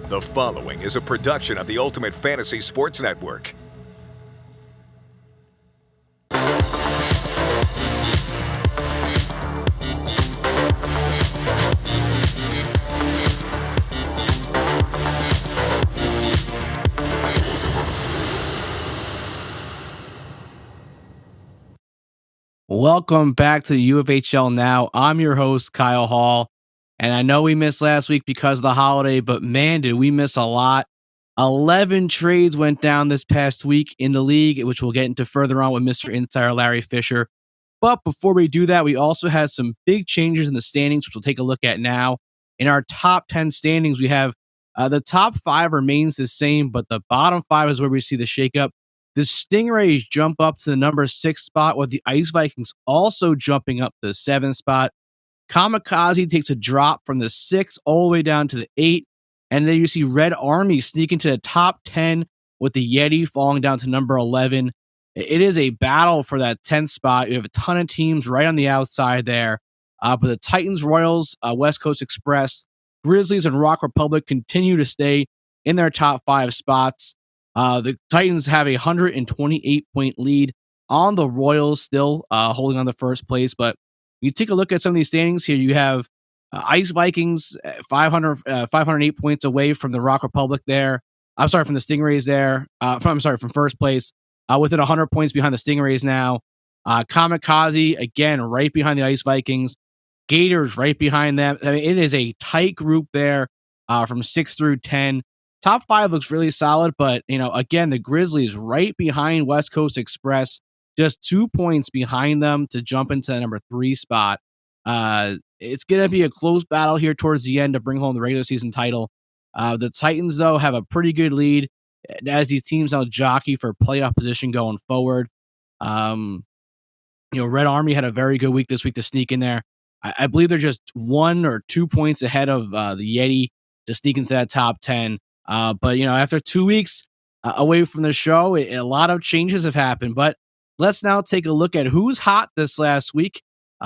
The following is a production of the Ultimate Fantasy Sports Network. Welcome back to the UFHL Now. I'm your host, Kyle Hall, and I know we missed last week because of the holiday, but man, did we miss a lot. 11 trades went down this past week in the league, which we'll get into further on with Mr. Insider Larry Fisher. But before we do that, we also had some big changes in the standings, which we'll take a look at now. In our top 10 standings, we have the top 5 remains the same, but the bottom 5 is where we see the shakeup. The Stingrays jump up to the number 6 spot, with the Ice Vikings also jumping up to the 7th spot. Kamikaze takes a drop from the 6 all the way down to the 8. And then you see Red Army sneak into the top 10, with the Yeti falling down to number 11. It is a battle for that 10th spot. You have a ton of teams right on the outside there. But the Titans, Royals, West Coast Express, Grizzlies, and Rock Republic continue to stay in their top 5 spots. The Titans have a 128-point lead on the Royals, still holding on the first place. But you take a look at some of these standings here. You have Ice Vikings 508 points away from the Rock Republic there. I'm sorry, from the Stingrays there. From first place, within 100 points behind the Stingrays now. Kamikaze, again, right behind the Ice Vikings. Gators right behind them. I mean, it is a tight group there from 6 through 10. Top 5 looks really solid, but, again, the Grizzlies right behind West Coast Express, just 2 points behind them to jump into the number 3 spot. It's going to be a close battle here towards the end to bring home the regular season title. The Titans, though, have a pretty good lead as these teams now jockey for playoff position going forward. Red Army had a very good week this week to sneak in there. I believe they're just 1 or 2 points ahead of the Yeti to sneak into that top 10. But after 2 weeks away from the show, a lot of changes have happened. But let's now take a look at who's hot this last week.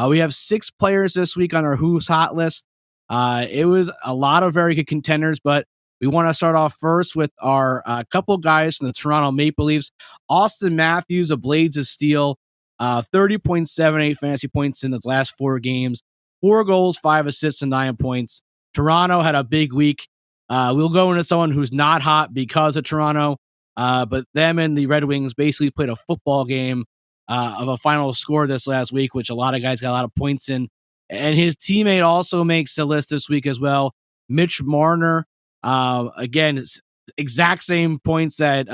We have 6 players this week on our Who's Hot list. It was a lot of very good contenders, but we want to start off first with our couple guys from the Toronto Maple Leafs. Austin Matthews of Blades of Steel, 30.78 fantasy points in his last 4 games, 4 goals, 5 assists, and 9 points. Toronto had a big week. We'll go into someone who's not hot because of Toronto, but them and the Red Wings basically played a football game of a final score this last week, which a lot of guys got a lot of points in. And his teammate also makes the list this week as well. Mitch Marner, again, it's exact same points that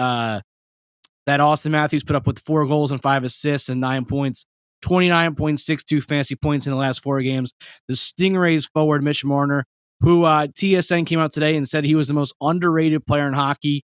Austin Matthews put up with 4 goals and 5 assists and 9 points, 29.62 fantasy points in the last 4 games. The Stingrays forward, Mitch Marner, who TSN came out today and said he was the most underrated player in hockey.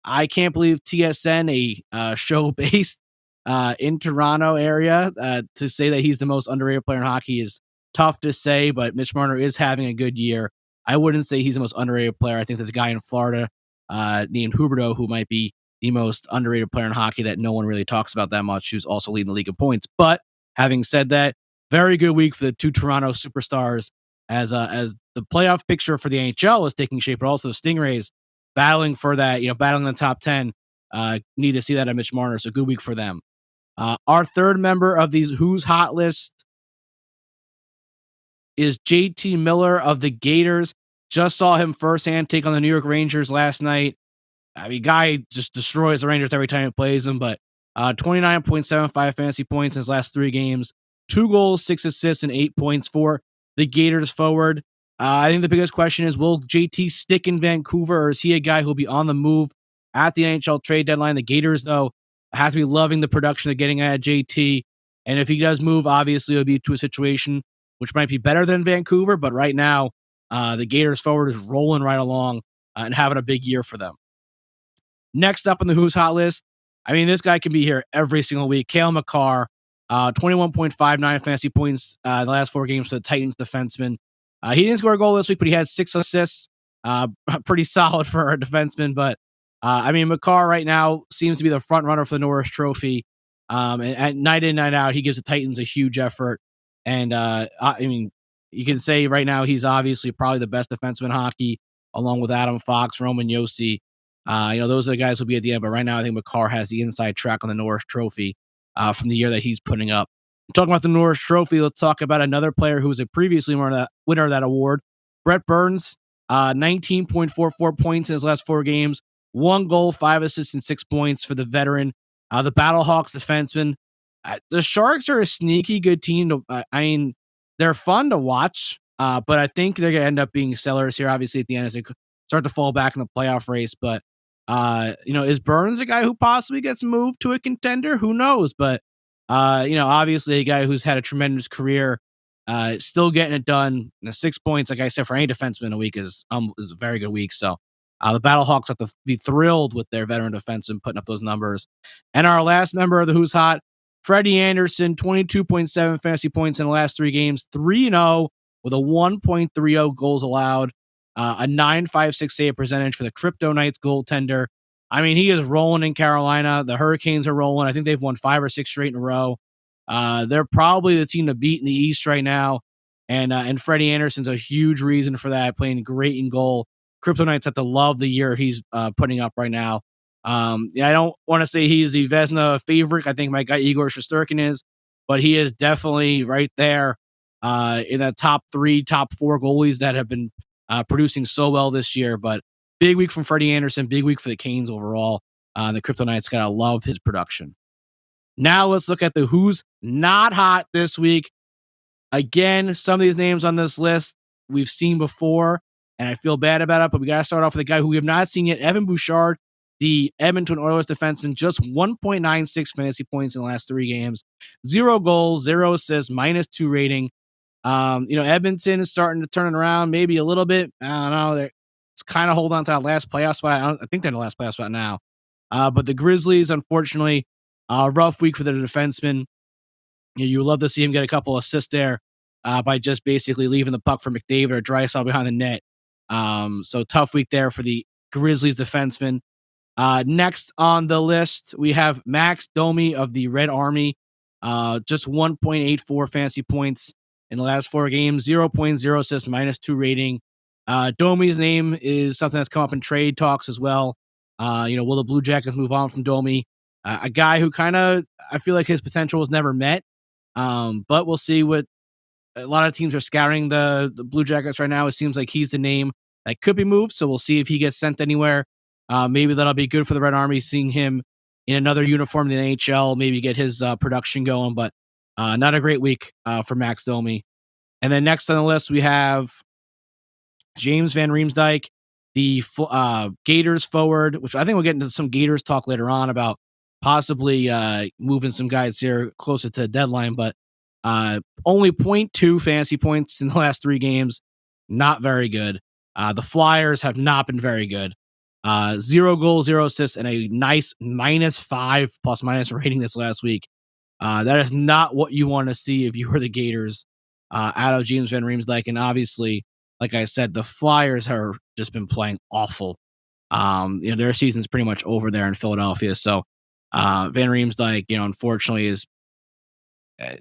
I can't believe TSN, a show based in Toronto area, to say that he's the most underrated player in hockey is tough to say, but Mitch Marner is having a good year. I wouldn't say he's the most underrated player. I think there's a guy in Florida named Huberdeau who might be the most underrated player in hockey that no one really talks about that much, who's also leading the league in points. But having said that, very good week for the 2 Toronto superstars as the playoff picture for the NHL is taking shape, but also the Stingrays battling for that, battling the top 10. Need to see that at Mitch Marner. So good week for them. Our third member of these Who's Hot list is JT Miller of the Gators. Just saw him firsthand take on the New York Rangers last night. I mean, guy just destroys the Rangers every time he plays them, but 29.75 fantasy points in his last 3 games, 2 goals, 6 assists, and 8 points for the Gators forward. I think the biggest question is, will JT stick in Vancouver, or is he a guy who'll be on the move at the NHL trade deadline? The Gators, though, have to be loving the production they're getting out of JT. And if he does move, obviously it'll be to a situation which might be better than Vancouver. But right now, the Gators forward is rolling right along and having a big year for them. Next up on the Who's Hot list, I mean, this guy can be here every single week. Cale Makar, 21.59 fantasy points in the last 4 games for the Titans defenseman. He didn't score a goal this week, but he had 6 assists. Pretty solid for a defenseman. But, Makar right now seems to be the front runner for the Norris Trophy. And at night in, night out, he gives the Titans a huge effort. And, you can say right now he's obviously probably the best defenseman in hockey. along with Adam Fox, Roman Yossi. Those are the guys who'll be at the end. But right now, I think Makar has the inside track on the Norris Trophy from the year that he's putting up. Talking about the Norris Trophy, let's talk about another player who was a previously winner of that award, Brent Burns. 19.44 points in his last 4 games, 1 goal, 5 assists, and 6 points for the veteran. The Battlehawks defenseman. The Sharks are a sneaky good team. They're fun to watch, but I think they're going to end up being sellers here, obviously, at the end as they start to fall back in the playoff race. But, is Burns a guy who possibly gets moved to a contender? Who knows? But, obviously a guy who's had a tremendous career, still getting it done. 6 points, like I said, for any defenseman a week is a very good week. So the Battlehawks have to be thrilled with their veteran defenseman putting up those numbers. And our last member of the Who's Hot, Freddie Andersen, 22.7 fantasy points in the last 3 games, 3-0 with a 1.30 goals allowed, a 9.56 save percentage for the Crypto Knights goaltender. I mean, he is rolling in Carolina. The Hurricanes are rolling. I think they've won 5 or 6 straight in a row. They're probably the team to beat in the East right now. And Freddie Andersen's a huge reason for that, playing great in goal. Crypto Knights have to love the year he's putting up right now. I don't want to say he's the Vezina favorite. I think my guy Igor Shesterkin is, but he is definitely right there in the top 3, top 4 goalies that have been producing so well this year. But big week from Freddie Andersen, big week for the Canes overall. The Crypto Knights gotta love his production. Now let's look at the who's not hot this week. Again, some of these names on this list we've seen before, and I feel bad about it, but we got to start off with a guy who we have not seen yet, Evan Bouchard, the Edmonton Oilers defenseman, just 1.96 fantasy points in the last 3 games, 0 goals, 0 assists, -2 rating. Edmonton is starting to turn it around maybe a little bit. I don't know. They're kind of hold on to that last playoff spot. I think they're in the last playoff spot now. But the Grizzlies, unfortunately, rough week for the defenseman. You love to see him get a couple assists there by just basically leaving the puck for McDavid or Draisaitl behind the net. So tough week there for the Grizzlies defenseman. Next on the list, we have Max Domi of the Red Army. Just 1.84 fantasy points in the last 4 games, 0.0 assists, -2 rating. Domi's name is something that's come up in trade talks as well. Will the Blue Jackets move on from Domi? A guy who I feel like his potential was never met. But we'll see what a lot of teams are scouting the Blue Jackets right now. It seems like he's the name that could be moved. So we'll see if he gets sent anywhere. Maybe that'll be good for the Red Army, seeing him in another uniform in the NHL, maybe get his production going, but not a great week for Max Domi. And then next on the list, we have James Van Riemsdyk, the Gators forward, which I think we'll get into some Gators talk later on about possibly moving some guys here closer to the deadline, but only 0.2 fantasy points in the last 3 games. Not very good. The Flyers have not been very good. 0 goals, 0 assists, and a nice -5 plus-minus rating this last week. That is not what you want to see if you were the Gators out of James Van Riemsdyk. And obviously, like I said, the Flyers have just been playing awful. Their season's pretty much over there in Philadelphia. So Van Riemsdyk, unfortunately,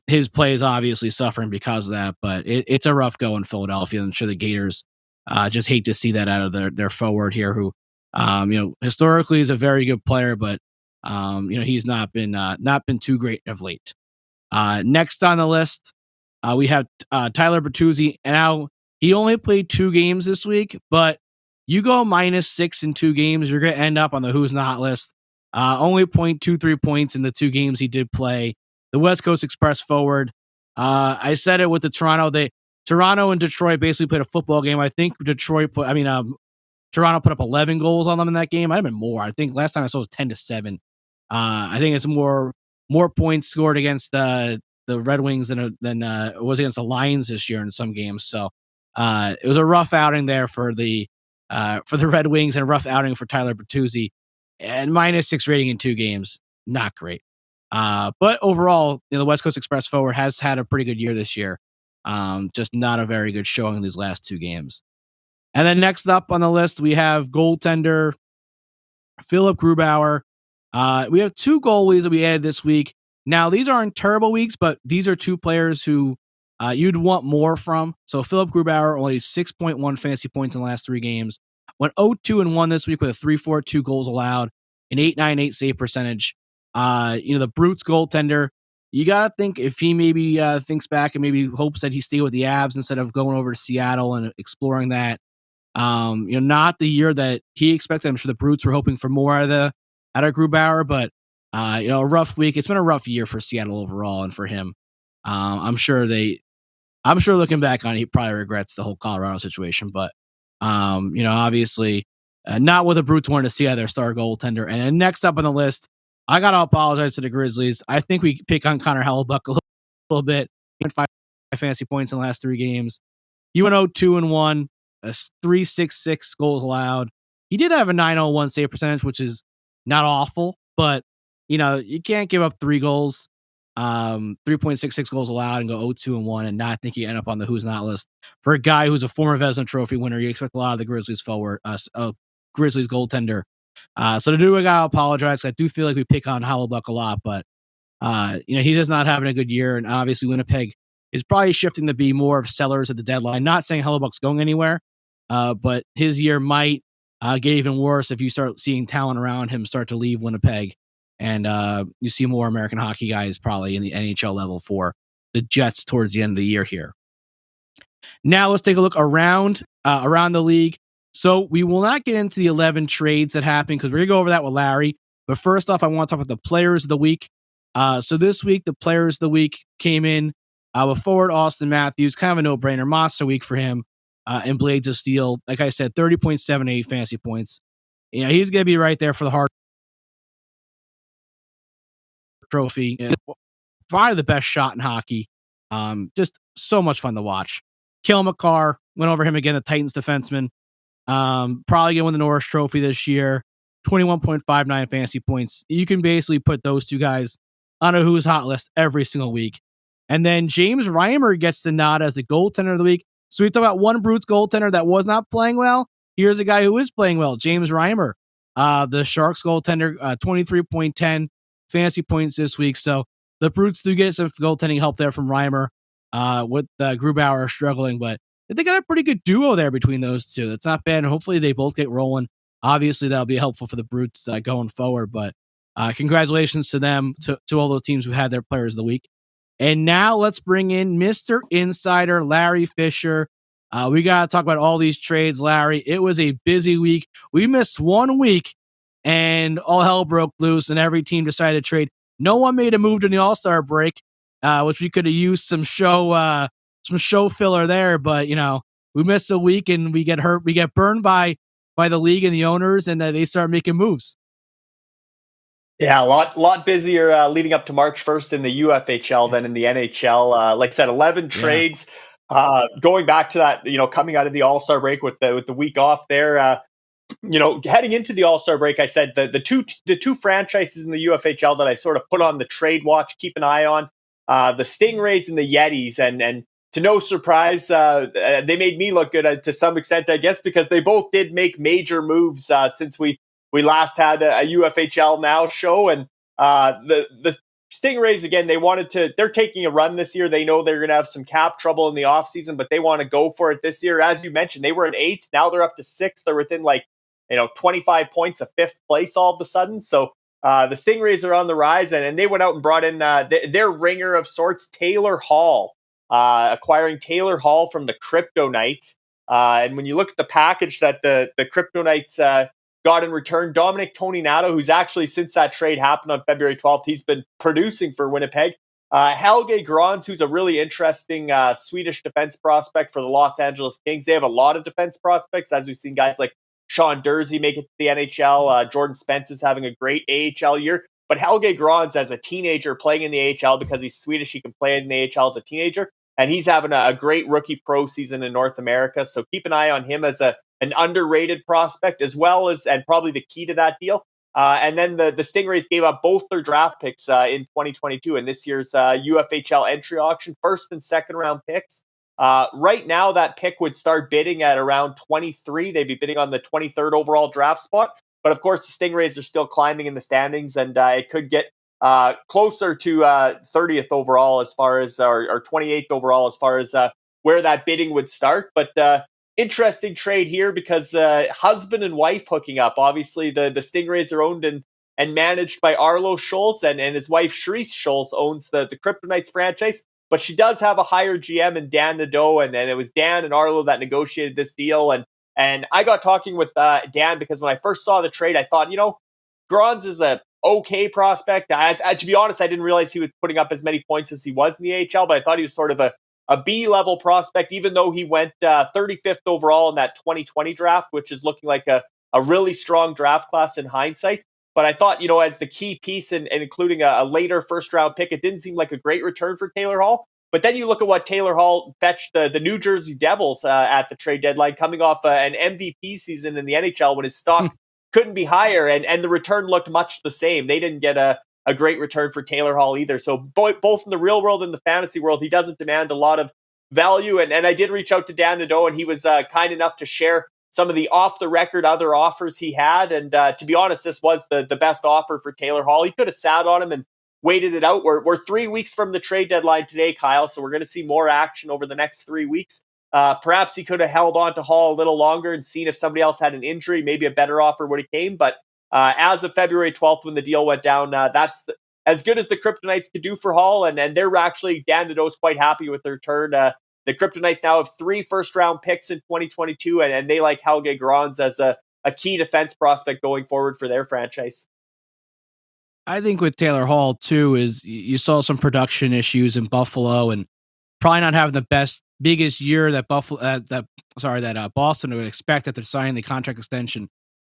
his play is obviously suffering because of that. But it's a rough go in Philadelphia. I'm sure the Gators just hate to see that out of their forward here, who historically is a very good player, but he's not been too great of late. Next on the list, we have Tyler Bertuzzi. And now he only played 2 games this week, but you go -6 in 2 games, you're going to end up on the who's not list. Only 0.23 points in the 2 games he did play. The West Coast Express forward. I said it with the Toronto and Detroit basically played a football game. I think Toronto put up 11 goals on them in that game. Might have been more. I think last time I saw it was 10-7. I think it's more points scored against the Red Wings than it was against the Lions this year in some games. So it was a rough outing there for the Red Wings, and a rough outing for Tyler Bertuzzi. And -6 rating in 2 games, not great. But overall, the West Coast Express forward has had a pretty good year this year. Just not a very good showing in these last 2 games. And then next up on the list, we have goaltender Philipp Grubauer. We have 2 goalies that we added this week. Now, these aren't terrible weeks, but these are 2 players who you'd want more from. So Philipp Grubauer, only 6.1 fantasy points in the last 3 games, Went 0-2-1 this week with a 3.42 goals allowed, an 8.98 save percentage. The Brutes goaltender, you got to think if he maybe thinks back and maybe hopes that he stay with the Avs instead of going over to Seattle and exploring that. Not the year that he expected. I'm sure the Brutes were hoping for more out of Grubauer, but a rough week. It's been a rough year for Seattle overall and for him. I'm sure looking back on it, he probably regrets the whole Colorado situation, but obviously not what the Brutes wanted to see out of their star goaltender. And then next up on the list, I got to apologize to the Grizzlies. I think we pick on Connor Hellebuyck a little bit. He went 5 fantasy points in the last 3 games. He went 0-2-1, a 3.66 goals allowed. He did have a 9.01 save percentage, which is not awful, but you can't give up 3 goals, 3.66 goals allowed and go 0-2-1 and not think you end up on the who's not list. For a guy who's a former Vezina Trophy winner, you expect a lot of the Grizzlies Grizzlies goaltender. So to do, I gotta apologize. I do feel like we pick on Hellebuyck a lot, but he does not having a good year, and obviously Winnipeg is probably shifting to be more of sellers at the deadline. Not saying Hellebuck's going anywhere, but his year might get even worse if you start seeing talent around him start to leave Winnipeg, and you see more American hockey guys probably in the NHL level for the Jets towards the end of the year here. Now let's take a look around the league. So we will not get into the 11 trades that happened because we're going to go over that with Larry. But first off, I want to talk about the players of the week. So this week, the players of the week came in with forward Austin Matthews, kind of a no-brainer, monster week for him in Blades of Steel. Like I said, 30.78 fantasy points. He's going to be right there for the Hart Trophy. Probably the best shot in hockey. Just so much fun to watch. Kale McCarr went over him again, the Titans defenseman. Probably going to win the Norris Trophy this year. 21.59 fantasy points. You can basically put those two guys on a who's hot list every single week. And then James Reimer gets the nod as the goaltender of the week. So we talk about one Brutes goaltender that was not playing well. Here's a guy who is playing well, James Reimer, the Sharks goaltender, 23.10 fantasy points this week. So the Brutes do get some goaltending help there from Reimer with Grubauer struggling, but they got a pretty good duo there between those two. That's not bad, and hopefully they both get rolling. Obviously, that'll be helpful for the Brutes going forward, but congratulations to them, to all those teams who had their players of the week. And now let's bring in Mr. Insider, Larry Fisher. We got to talk about all these trades, Larry. It was a busy week. We missed 1 week, and all hell broke loose, and every team decided to trade. No one made a move during the All-Star break, which we could have used some show filler there, but we missed a week and we get hurt. We get burned by the league and the owners, and they start making moves. Yeah, a lot busier leading up to March 1st in the UFHL than in the NHL. Like I said, 11 trades. Going back to that, coming out of the All-Star break with the week off there. Heading into the All-Star break, I said the two franchises in the UFHL that I sort of put on the trade watch, keep an eye on, the Stingrays and the Yetis, and to no surprise, they made me look good to some extent, I guess, because they both did make major moves since we last had a UFHL Now show. And the Stingrays, again, they're taking a run this year. They know they're going to have some cap trouble in the offseason, but they want to go for it this year. As you mentioned, they were in 8th. Now they're up to 6th. They're within 25 points of 5th place all of a sudden. So the Stingrays are on the rise, and they went out and brought in their ringer of sorts, Taylor Hall. Acquiring Taylor Hall from the Crypto Knights. And when you look at the package that the Crypto Knights got in return, Dominic Toninato, who's actually, since that trade happened on February 12th, he's been producing for Winnipeg. Helge Grans, who's a really interesting Swedish defense prospect for the Los Angeles Kings. They have a lot of defense prospects, as we've seen guys like Sean Dursey make it to the NHL. Jordan Spence is having a great AHL year. But Helge Grans, as a teenager playing in the AHL, because he's Swedish, he can play in the AHL as a teenager. And he's having a great rookie pro season in North America. So keep an eye on him as an underrated prospect, as well as, and probably the key to that deal. And then the Stingrays gave up both their draft picks in 2022 in this year's UFHL entry auction, 1st and 2nd round picks. Right now, that pick would start bidding at around 23. They'd be bidding on the 23rd overall draft spot. But of course, the Stingrays are still climbing in the standings, and it could get closer to 30th overall as far as, or 28th overall as far as where that bidding would start. But interesting trade here because husband and wife hooking up. Obviously, the Stingrays are owned and managed by Arlo Schultz, and his wife Sharice Schultz owns the Kryptonites franchise. But she does have a higher GM in Dan Nadeau, and it was Dan and Arlo that negotiated this deal. And I got talking with Dan because when I first saw the trade, I thought, Grons is a okay prospect. To be honest, I didn't realize he was putting up as many points as he was in the AHL, but I thought he was sort of a B-level prospect, even though he went 35th overall in that 2020 draft, which is looking like a really strong draft class in hindsight. But I thought, as the key piece and including a later first-round pick, it didn't seem like a great return for Taylor Hall. But then you look at what Taylor Hall fetched the New Jersey Devils at the trade deadline, coming off an MVP season in the NHL when his stock couldn't be higher, and the return looked much the same. They didn't get a great return for Taylor Hall either. So both in the real world and the fantasy world, he doesn't demand a lot of value. And I did reach out to Dan Nadeau, and he was kind enough to share some of the off-the-record other offers he had. And to be honest, this was the best offer for Taylor Hall. He could have sat on him and waited it out. We're 3 weeks from the trade deadline today, Kyle, so we're going to see more action over the next 3 weeks. Perhaps he could have held on to Hall a little longer and seen if somebody else had an injury. Maybe a better offer would have came. But as of February 12th, when the deal went down, that's as good as the Kryptonites could do for Hall. And they're actually, Dan Nadeau's quite happy with their return. The Kryptonites now have 3 first-round picks in 2022, and they like Helge Grons as a key defense prospect going forward for their franchise. I think with Taylor Hall, too, is you saw some production issues in Buffalo and probably not having the biggest year that Boston would expect after signing the contract extension.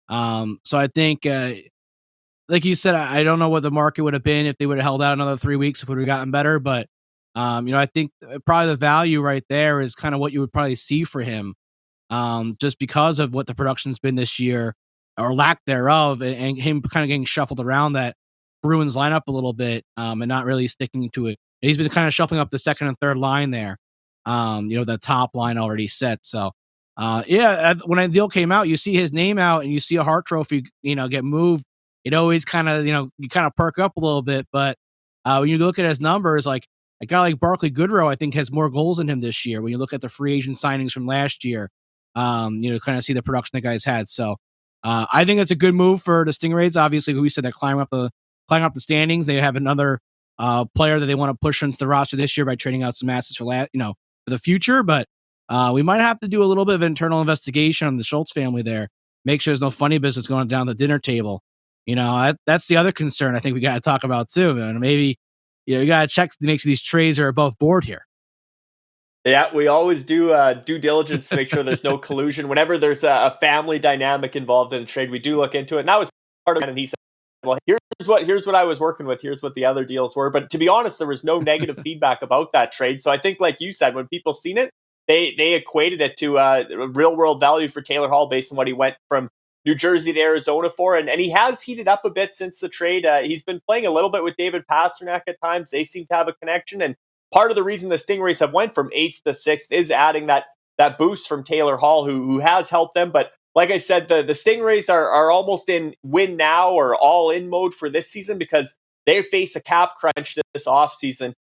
So I think, like you said, I don't know what the market would have been if they would have held out another 3 weeks, if it would have gotten better. But, I think probably the value right there is kind of what you would probably see for him, just because of what the production's been this year or lack thereof, and him kind of getting shuffled around that Bruins lineup a little bit, and not really sticking to it. He's been kind of shuffling up the second and third line there. The top line already set. So, when the deal came out, you see his name out and you see a Hart Trophy, get moved. It always kind of, you kind of perk up a little bit. But when you look at his numbers, like a guy like Barclay Goodrow, I think has more goals than him this year. When you look at the free agent signings from last year, kind of see the production the guys had. So, I think it's a good move for the Stingrays. Obviously, we said they're climbing up the standings. They have another player that they want to push into the roster this year by trading out some assets for the future. But we might have to do a little bit of internal investigation on the Schultz family there. Make sure there's no funny business going down the dinner table. That's the other concern I think we got to talk about too. And maybe you got to check to make sure these trades are above board here. Yeah, we always do due diligence to make sure there's no collusion. Whenever there's a family dynamic involved in a trade, we do look into it. And that was part of it. And he said, well, here's what I was working with. Here's what the other deals were. But to be honest, there was no negative feedback about that trade. So I think, like you said, when people seen it, they equated it to real world value for Taylor Hall based on what he went from New Jersey to Arizona for. And he has heated up a bit since the trade. He's been playing a little bit with David Pastrnak at times. They seem to have a connection. And part of the reason the Stingrays have went from 8th to 6th is adding that boost from Taylor Hall, who has helped them. But like I said, the Stingrays are almost in win now or all in mode for this season because they face a cap crunch this offseason.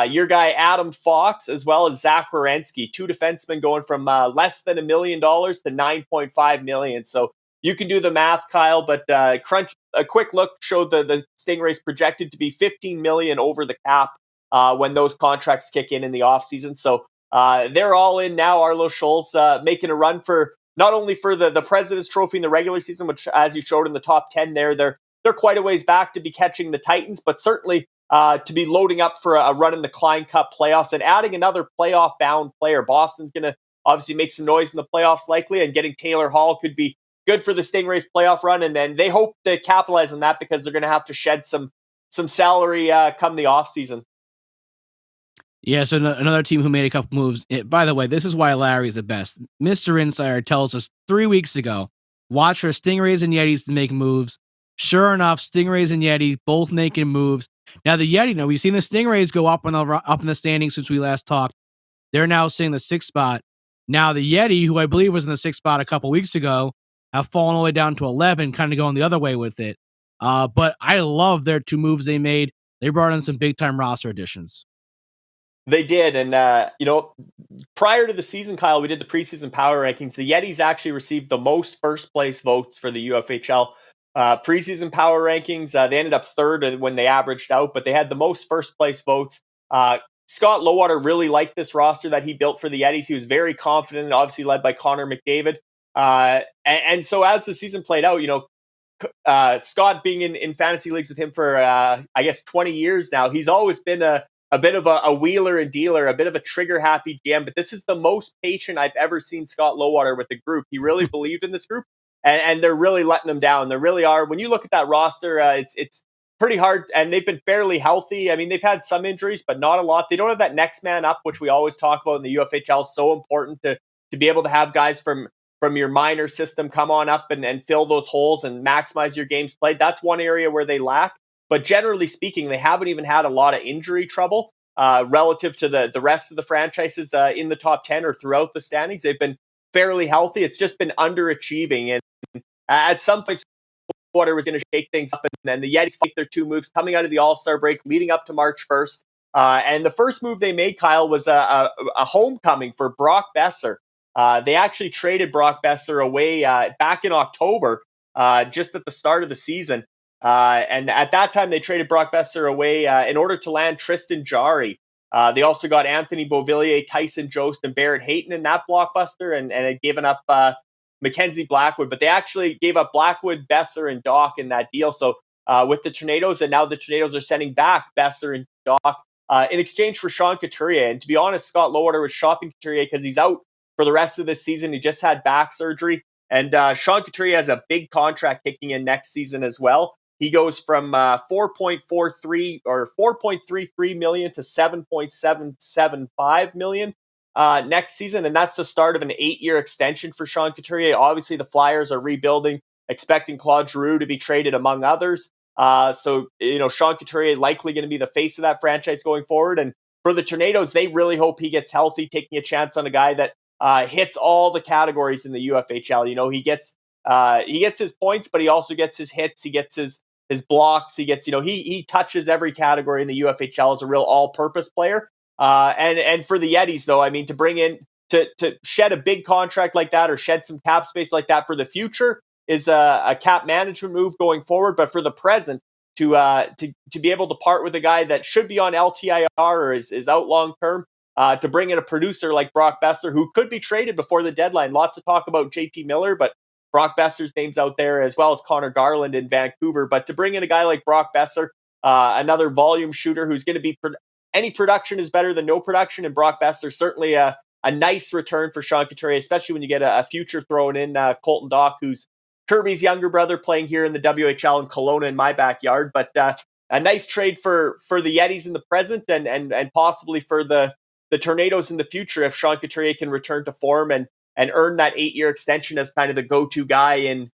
Your guy Adam Fox, as well as Zach Werenski, 2 defensemen going from less than $1 million to $9.5 million. So you can do the math, Kyle, but a quick look showed the Stingrays projected to be $15 million over the cap when those contracts kick in the offseason. So they're all in now. Arlo Schultz making a run for not only for the President's Trophy in the regular season, which, as you showed in the top 10 there, they're quite a ways back to be catching the Titans, but certainly to be loading up for a run in the Klein Cup playoffs and adding another playoff-bound player. Boston's going to obviously make some noise in the playoffs likely, and getting Taylor Hall could be good for the Stingrays playoff run, and then they hope to capitalize on that because they're going to have to shed some salary come the offseason. Yeah, so another team who made a couple moves. By the way, this is why Larry's the best. Mr. Insider tells us 3 weeks ago, watch for Stingrays and Yetis to make moves. Sure enough, Stingrays and Yeti both making moves. Now the Yeti, we've seen the Stingrays go up in the standings since we last talked. They're now sitting the 6th spot. Now the Yeti, who I believe was in the 6th spot a couple weeks ago, have fallen all the way down to 11, kind of going the other way with it. But I love their 2 moves they made. They brought in some big-time roster additions. They did, and prior to the season, Kyle, we did the preseason power rankings. The Yetis actually received the most first place votes for the UFHL preseason power rankings. They ended up third when they averaged out, but they had the most first place votes. Scott Lowater really liked this roster that he built for the Yetis. He was very confident, obviously led by Connor McDavid. And so as the season played out, Scott being in fantasy leagues with him for, I guess, 20 years now, he's always been a bit of a wheeler and dealer, a bit of a trigger-happy GM, but this is the most patient I've ever seen Scott Lowater with the group. He really believed in this group, and they're really letting them down. They really are. When you look at that roster, it's pretty hard, and they've been fairly healthy. I mean, they've had some injuries, but not a lot. They don't have that next man up, which we always talk about in the UFHL. So important to be able to have guys from your minor system come on up and fill those holes and maximize your games played. That's one area where they lack. But generally speaking, they haven't even had a lot of injury trouble relative to the rest of the franchises in the top 10 or throughout the standings. They've been fairly healthy. It's just been underachieving. And at some point, Water was going to shake things up. And then the Yetis make their two moves coming out of the All-Star break leading up to March 1st. And the first move they made, Kyle, was a homecoming for Brock Boeser. They actually traded Brock Boeser away back in October, just at the start of the season. And at that time, they traded Brock Boeser away in order to land Tristan Jarry. They also got Anthony Beauvillier, Tyson Jost, and Barrett Hayton in that blockbuster, and had given up Mackenzie Blackwood. But they actually gave up Blackwood, Boeser, and Doc in that deal. So with the Tornadoes, and now the Tornadoes are sending back Boeser and Doc in exchange for Sean Couturier. And to be honest, Scott Lowater was shopping Couturier because he's out for the rest of this season. He just had back surgery. And Sean Couturier has a big contract kicking in next season as well. He goes from 4.43 or 4.33 million to 7.775 million next season, and that's the start of an 8-year extension for Sean Couturier. Obviously, the Flyers are rebuilding, expecting Claude Giroux to be traded, among others. So Sean Couturier likely going to be the face of that franchise going forward. And for the Tornadoes, they really hope he gets healthy, taking a chance on a guy that hits all the categories in the UFHL. He gets his points, but he also gets his hits. He gets his blocks. He gets, he touches every category in the UFHL as a real all-purpose player. And for the Yetis, though, I mean, to bring in, to shed a big contract like that or shed some cap space like that for the future is a cap management move going forward. But for the present, to be able to part with a guy that should be on LTIR or is out long-term, to bring in a producer like Brock Boeser, who could be traded before the deadline. Lots of talk about JT Miller, but Brock Boeser's name's out there, as well as Connor Garland in Vancouver. But to bring in a guy like Brock Boeser, another volume shooter who's going to be any production is better than no production, and Brock Boeser certainly a nice return for Sean Couturier, especially when you get a future thrown in Colton Dock, who's Kirby's younger brother, playing here in the WHL in Kelowna in my backyard. But a nice trade for the Yetis in the present, and possibly for the Tornadoes in the future if Sean Couturier can return to form and earn that 8-year extension as kind of the go-to guy in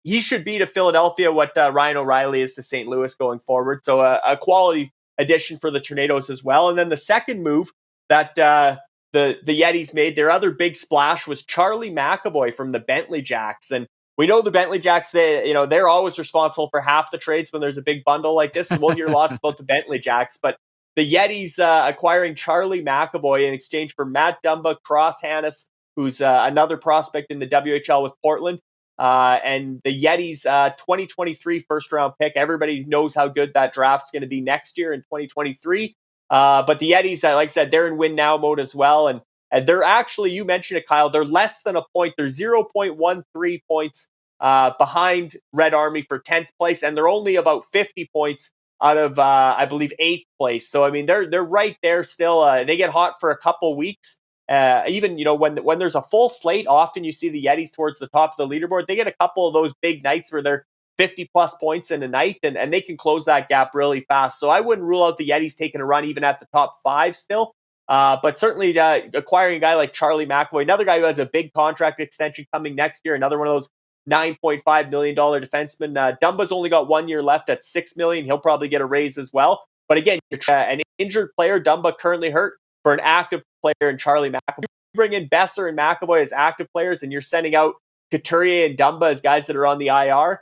he should be to Philadelphia what Ryan O'Reilly is to St. Louis going forward. So a quality addition for the Tornadoes as well. And then the second move that the Yetis made, their other big splash, was Charlie McAvoy from the Bentley Jacks. And we know the Bentley Jacks, they're always responsible for half the trades when there's a big bundle like this. We'll hear lots about the Bentley Jacks, but the Yetis acquiring Charlie McAvoy in exchange for Matt Dumba, Cross Hannes, who's another prospect in the WHL with Portland. And the Yetis 2023 first-round pick. Everybody knows how good that draft's going to be next year in 2023. But the Yetis, like I said, they're in win-now mode as well. And they're actually, you mentioned it, Kyle, they're less than a point. They're 0.13 points behind Red Army for 10th place. And they're only about 50 points out of, I believe, 8th place. So, I mean, they're right there still. They get hot for a couple weeks. Even, when there's a full slate, often you see the Yetis towards the top of the leaderboard. They get a couple of those big nights where they're 50 plus points in a night, and they can close that gap really fast. So I wouldn't rule out the Yetis taking a run even at the top 5 still. But certainly acquiring a guy like Charlie McAvoy, another guy who has a big contract extension coming next year, another one of those $9.5 million defensemen. Dumba's only got 1 year left at $6 million. He'll probably get a raise as well. But again, an injured player, Dumba currently hurt, for an active player in Charlie McAvoy. You bring in Boeser and McAvoy as active players, and you're sending out Couturier and Dumba as guys that are on the IR.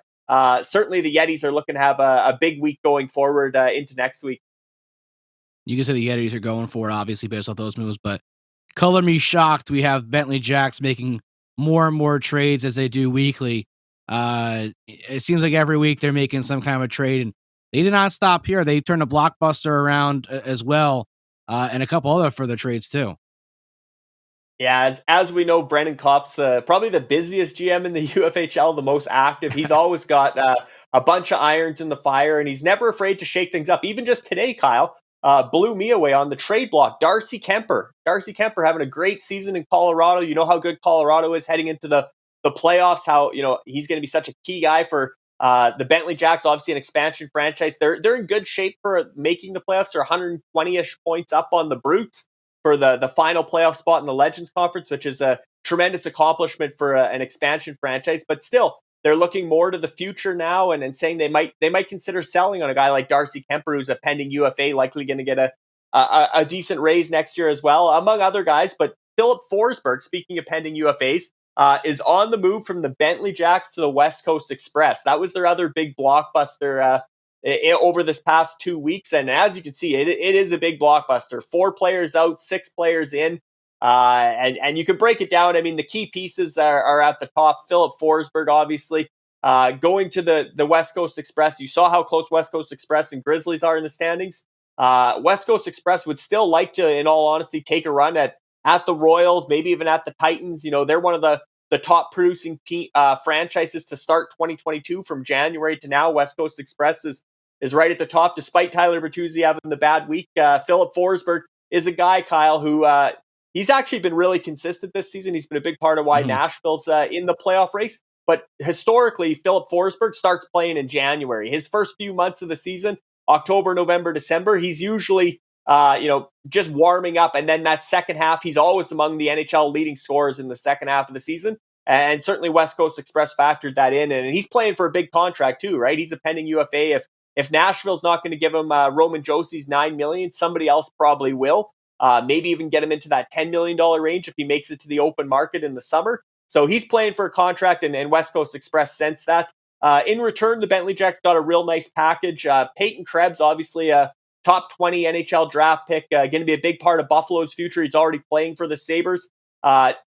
Certainly the Yetis are looking to have a big week going forward into next week. You can say the Yetis are going for it, obviously, based off those moves, but color me shocked. We have Bentley Jacks making more and more trades as they do weekly. It seems like every week they're making some kind of a trade, and they did not stop here. They turned a blockbuster around as well, and a couple other further trades too. Yeah, as we know, Brendan Kopp's probably the busiest GM in the UFHL, the most active. He's always got a bunch of irons in the fire, and he's never afraid to shake things up. Even just today, Kyle blew me away on the trade block. Darcy Kemper having a great season in Colorado. You know how good Colorado is heading into the playoffs. How he's going to be such a key guy for the Bentley Jacks. Obviously, an expansion franchise. They're in good shape for making the playoffs. They're 120-ish points up on the Brutes for the final playoff spot in the Legends Conference, which is a tremendous accomplishment for an expansion franchise. But still, they're looking more to the future now and saying they might consider selling on a guy like Darcy Kemper, who's a pending UFA, likely going to get a decent raise next year as well, among other guys. But Filip Forsberg, speaking of pending UFAs, is on the move from the Bentley Jacks to the West Coast Express. That was their other big blockbuster over this past 2 weeks. And as you can see, it is a big blockbuster. 4 players out, 6 players in. And you can break it down. I mean, the key pieces are at the top. Filip Forsberg, obviously, going to the West Coast Express. You saw how close West Coast Express and Grizzlies are in the standings. West Coast Express would still like to, in all honesty, take a run at the Royals, maybe even at the Titans. They're one of the top producing franchises to start 2022 from January to now. West Coast Express is right at the top, despite Tyler Bertuzzi having the bad week. Filip Forsberg is a guy, Kyle, who he's actually been really consistent this season. He's been a big part of why Nashville's in the playoff race. But historically, Filip Forsberg starts playing in January. His first few months of the season, October, November, December, he's usually just warming up. And then that second half, he's always among the NHL leading scorers in the second half of the season. And certainly West Coast Express factored that in. And he's playing for a big contract too, right? He's a pending UFA. If Nashville's not going to give him Roman Josie's $9 million, somebody else probably will. Maybe even get him into that $10 million range if he makes it to the open market in the summer. So he's playing for a contract, and West Coast Express sensed that. In return, the Bentley Jacks got a real nice package. Peyton Krebs, obviously a top 20 NHL draft pick, going to be a big part of Buffalo's future. He's already playing for the Sabres.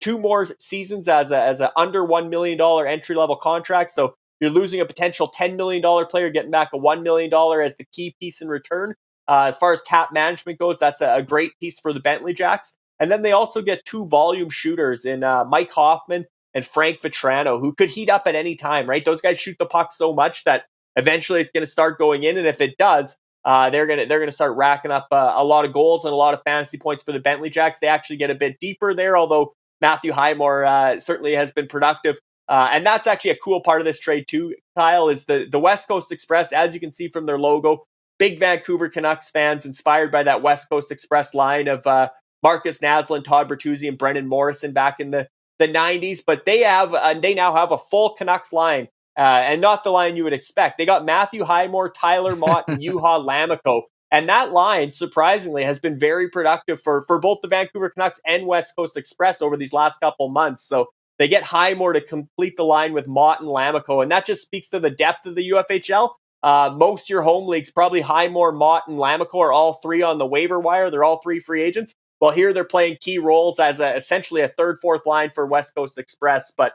2 more seasons as a under $1 million entry-level contract. So you're losing a potential $10 million player, getting back a $1 million as the key piece in return. As far as cap management goes, that's a great piece for the Bentley Jacks. And then they also get 2 volume shooters in Mike Hoffman and Frank Vetrano, who could heat up at any time, right? Those guys shoot the puck so much that eventually it's going to start going in. And if it does, they're gonna start racking up a lot of goals and a lot of fantasy points for the Bentley Jacks. They actually get a bit deeper there, although Matthew Highmore certainly has been productive. And that's actually a cool part of this trade too, Kyle, is the West Coast Express, as you can see from their logo, big Vancouver Canucks fans inspired by that West Coast Express line of Marcus Naslund, Todd Bertuzzi, and Brendan Morrison back in the 90s. But they now have a full Canucks line, and not the line you would expect. They got Matthew Highmore, Tyler Mott, and Juha Lammikko. And that line, surprisingly, has been very productive for both the Vancouver Canucks and West Coast Express over these last couple months. So they get Highmore to complete the line with Mott and Lammikko, and that just speaks to the depth of the UFHL. Most of your home leagues, probably Highmore, Mott, and Lammikko are all 3 on the waiver wire. They're all 3 free agents. Well, here they're playing key roles as essentially a third, fourth line for West Coast Express. But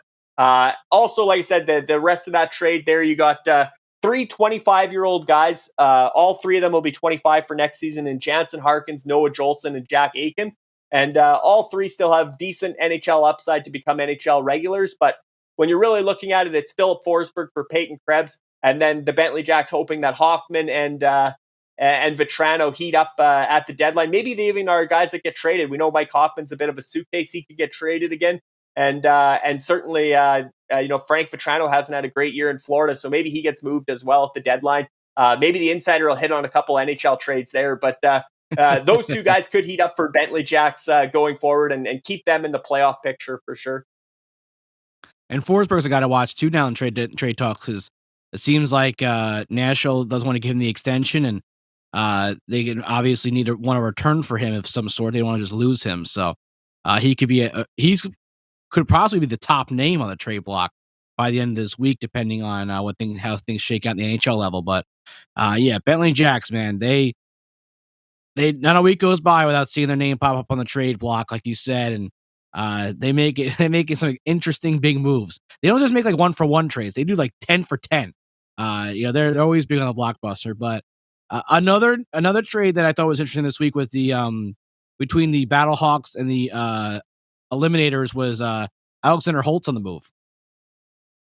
also, like I said, the rest of that trade there, you got 3 25-year-old guys. All 3 of them will be 25 for next season in Jansen Harkins, Noah Jolson, and Jack Aiken. And all 3 still have decent NHL upside to become NHL regulars. But when you're really looking at it, it's Filip Forsberg for Peyton Krebs, and then the Bentley Jacks hoping that Hoffman and Vetrano heat up at the deadline. Maybe they even are guys that get traded. We know Mike Hoffman's a bit of a suitcase. He could get traded again. And certainly, Frank Vetrano hasn't had a great year in Florida, so maybe he gets moved as well at the deadline. Maybe the insider will hit on a couple NHL trades there, but those 2 guys could heat up for Bentley Jacks going forward and keep them in the playoff picture for sure. And Forsberg's a guy to watch too now in trade talks, because it seems like Nashville doesn't want to give him the extension, and they can obviously want a return for him of some sort. They don't want to just lose him, so he could be could possibly be the top name on the trade block by the end of this week, depending on how things shake out in the NHL level. But yeah, Bentley Jacks, man, they not a week goes by without seeing their name pop up on the trade block, like you said, and they make it some interesting big moves. They don't just make like 1-for-1 trades; they do like 10-for-10. They're always big on the blockbuster. But another trade that I thought was interesting this week was the between the Battlehawks and the Eliminators was Alexander Holtz on the move.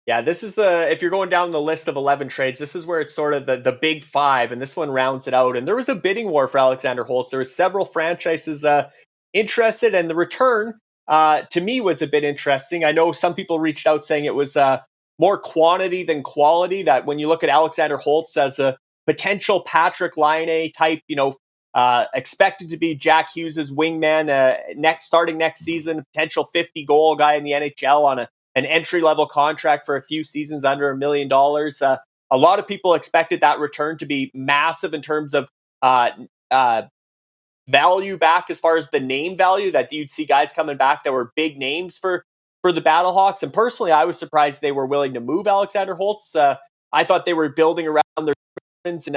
Yeah, this is if you're going down the list of 11 trades, this is where it's sort of the big five, and this one rounds it out. And there was a bidding war for Alexander Holtz. There were several franchises interested, and the return to me was a bit interesting. I know some people reached out saying it was more quantity than quality, that when you look at Alexander Holtz as a potential Patrick Laine type, expected to be Jack Hughes's wingman starting next season, potential 50-goal guy in the NHL on an entry-level contract for a few seasons under $1 million. A lot of people expected that return to be massive in terms of value back, as far as the name value, that you'd see guys coming back that were big names for the Battlehawks. And personally, I was surprised they were willing to move Alexander Holtz. I thought they were building around their friends and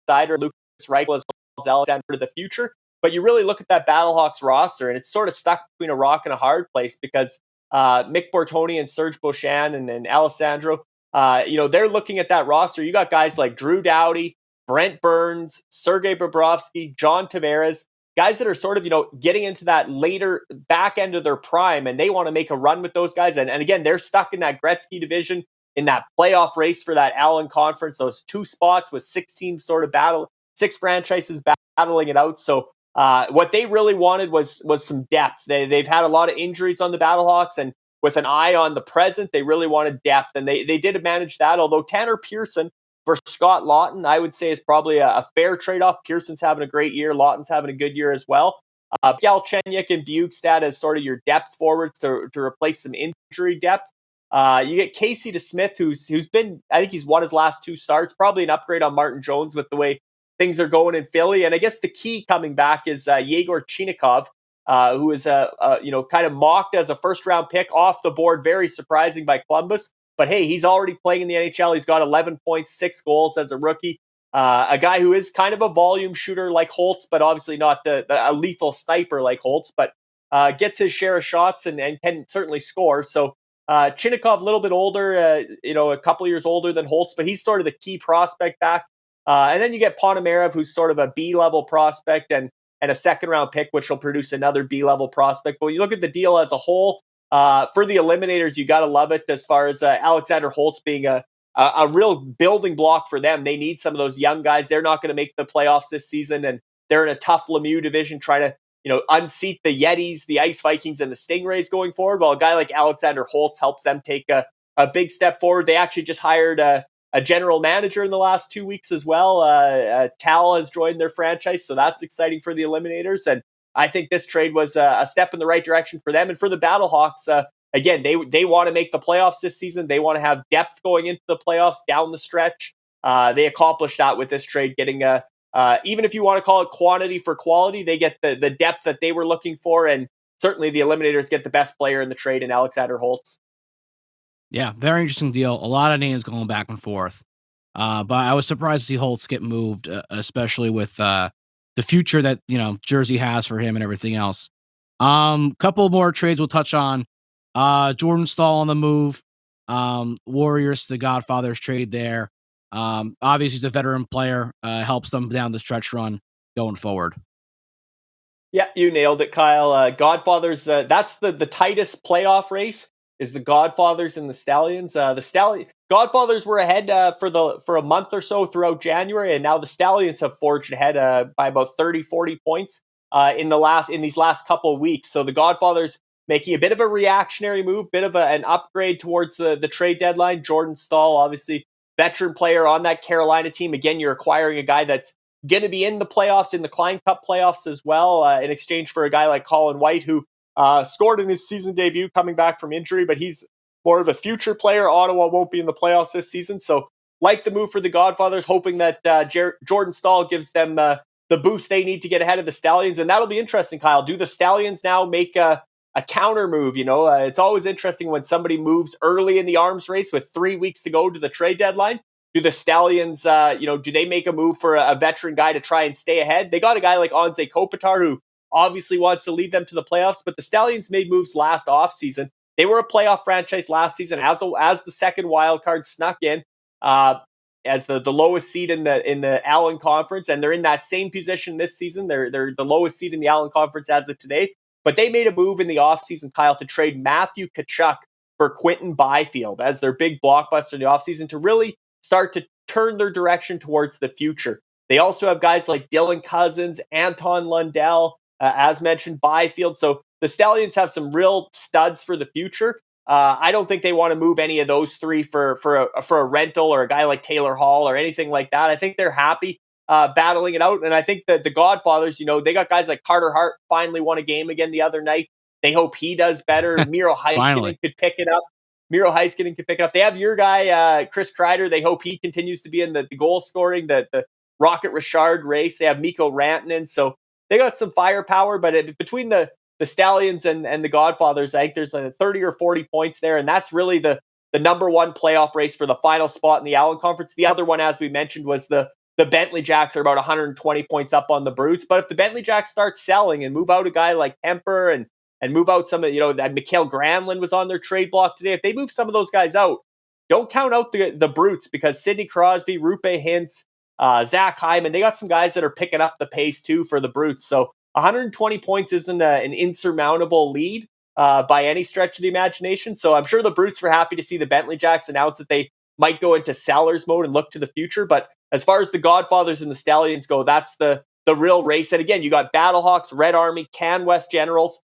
Sider, Lucas Reichel, as well as Alexander for the future. But you really look at that Battlehawks roster, and it's sort of stuck between a rock and a hard place, because Mick Bortoni and Serge Beauchamp and Alessandro, they're looking at that roster. You got guys like Drew Doughty, Brent Burns, Sergei Bobrovsky, John Tavares, guys that are sort of, getting into that later back end of their prime, and they want to make a run with those guys. And again, they're stuck in that Gretzky division, in that playoff race for that Allen Conference, those two spots with 6 teams sort of six franchises battling it out. So what they really wanted was some depth. They've had a lot of injuries on the Battlehawks, and with an eye on the present, they really wanted depth, and they did manage that. Although Tanner Pearson for Scott Lawton, I would say, is probably a fair trade-off. Pearson's having a great year. Lawton's having a good year as well. Galchenyuk and Bukestad as sort of your depth forwards to replace some injury depth. You get Casey DeSmith, who's been, I think he's won his last 2 starts, probably an upgrade on Martin Jones with the way things are going in Philly. And I guess the key coming back is Yegor Chinikov, who is kind of mocked as a first-round pick off the board, very surprising by Columbus. But hey, he's already playing in the NHL. He's got 11 points, 6 goals as a rookie. A guy who is kind of a volume shooter like Holtz, but obviously not a lethal sniper like Holtz, but gets his share of shots and can certainly score. So Chinikov, a little bit older, a couple years older than Holtz, but he's sort of the key prospect back. And then you get Ponomarev, who's sort of a B-level prospect and a second-round pick, which will produce another B-level prospect. But when you look at the deal as a whole, for the Eliminators, you got to love it, as far as Alexander Holtz being a real building block for them. They need some of those young guys. They're not going to make the playoffs this season, and they're in a tough Lemieux division trying to unseat the Yetis, the Ice Vikings, and the Stingrays going forward. While a guy like Alexander Holtz helps them take a big step forward. They actually just hired a general manager in the last 2 weeks as well. Tal has joined their franchise, so that's exciting for the Eliminators. And I think this trade was a step in the right direction for them. And for the Battlehawks, again, they want to make the playoffs this season. They want to have depth going into the playoffs down the stretch. They accomplished that with this trade, getting even if you want to call it quantity for quality, they get the depth that they were looking for. And certainly the Eliminators get the best player in the trade in Alexander Holtz. Yeah, very interesting deal. A lot of names going back and forth. But I was surprised to see Holtz get moved, especially with the future that Jersey has for him and everything else. Couple more trades we'll touch on. Jordan Staal on the move. Warriors to the Godfathers trade there. Obviously, he's a veteran player. Helps them down the stretch run going forward. Yeah, you nailed it, Kyle. Godfathers, that's the tightest playoff race, is the Godfathers and the Stallions. Godfathers were ahead for a month or so throughout January, and now the Stallions have forged ahead by about 30-40 points in these last couple of weeks. So the Godfathers making a bit of a reactionary move, bit of an upgrade towards the trade deadline. Jordan Staal, obviously veteran player on that Carolina team. Again, you're acquiring a guy that's going to be in the playoffs, in the Klein Cup playoffs as well, in exchange for a guy like Colin White, who scored in his season debut coming back from injury, but he's more of a future player. Ottawa won't be in the playoffs this season. So like the move for the Godfathers, hoping that Jordan Staal gives them the boost they need to get ahead of the Stallions. And that'll be interesting, Kyle. Do the Stallions now make a counter move? It's always interesting when somebody moves early in the arms race with 3 weeks to go to the trade deadline. do the Stallions, do they make a move for a veteran guy to try and stay ahead? They got a guy like Anze Kopitar who obviously wants to lead them to the playoffs, but the Stallions made moves last offseason. They were a playoff franchise last season as the second wild card snuck in as the lowest seed in the Allen Conference, and they're in that same position this season. They're the lowest seed in the Allen Conference as of today. But they made a move in the offseason, Kyle, to trade Matthew Tkachuk for Quinton Byfield as their big blockbuster in the offseason to really start to turn their direction towards the future. They also have guys like Dylan Cousins, Anton Lundell, as mentioned, Byfield. So the Stallions have some real studs for the future. I don't think they want to move any of those three for a rental or a guy like Taylor Hall or anything like that. I think they're happy battling it out. And I think that the Godfathers, they got guys like Carter Hart finally won a game again the other night. They hope he does better. Miro Heiskanen could pick it up. They have your guy, Chris Kreider. They hope he continues to be in the goal scoring, the Rocket Richard race. They have Mikko Rantanen. So they got some firepower, but between the Stallions and the Godfathers, I think there's 30 or 40 points there. And that's really the number one playoff race for the final spot in the Allen Conference. The other one, as we mentioned, was the Bentley Jacks are about 120 points up on the Brutes. But if the Bentley Jacks start selling and move out a guy like Kemper and move out some of, that Mikael Granlund was on their trade block today, if they move some of those guys out, don't count out the Brutes, because Sidney Crosby, Rupe Hintz, Zach Hyman, they got some guys that are picking up the pace too for the Brutes. So 120 points isn't an insurmountable lead by any stretch of the imagination. So I'm sure the Brutes were happy to see the Bentley Jacks announce that they might go into sellers mode and look to the future. But as far as the Godfathers and the Stallions go, that's the real race. And again, you got Battlehawks, Red Army, CanWest Generals.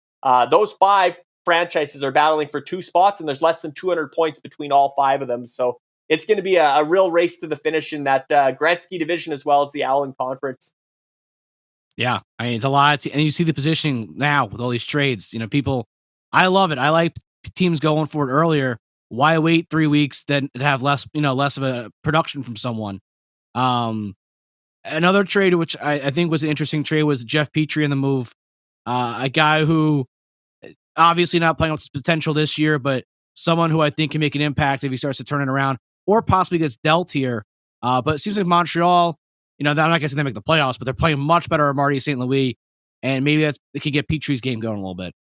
Those five franchises are battling for two spots, and there's less than 200 points between all five of them. So it's going to be a real race to the finish in that Gretzky division as well as the Allen Conference. Yeah, I mean, it's a lot. And you see the positioning now with all these trades. People, I love it. I like teams going for it earlier. Why wait 3 weeks then have less of a production from someone? Another trade, which I think was an interesting trade, was Jeff Petrie in the move. A guy who obviously not playing up his potential this year, but someone who I think can make an impact if he starts to turn it around or possibly gets dealt here. But it seems like Montreal, I'm not guessing they make the playoffs, but they're playing much better at Marty St. Louis, and maybe it could get Petrie's game going a little bit.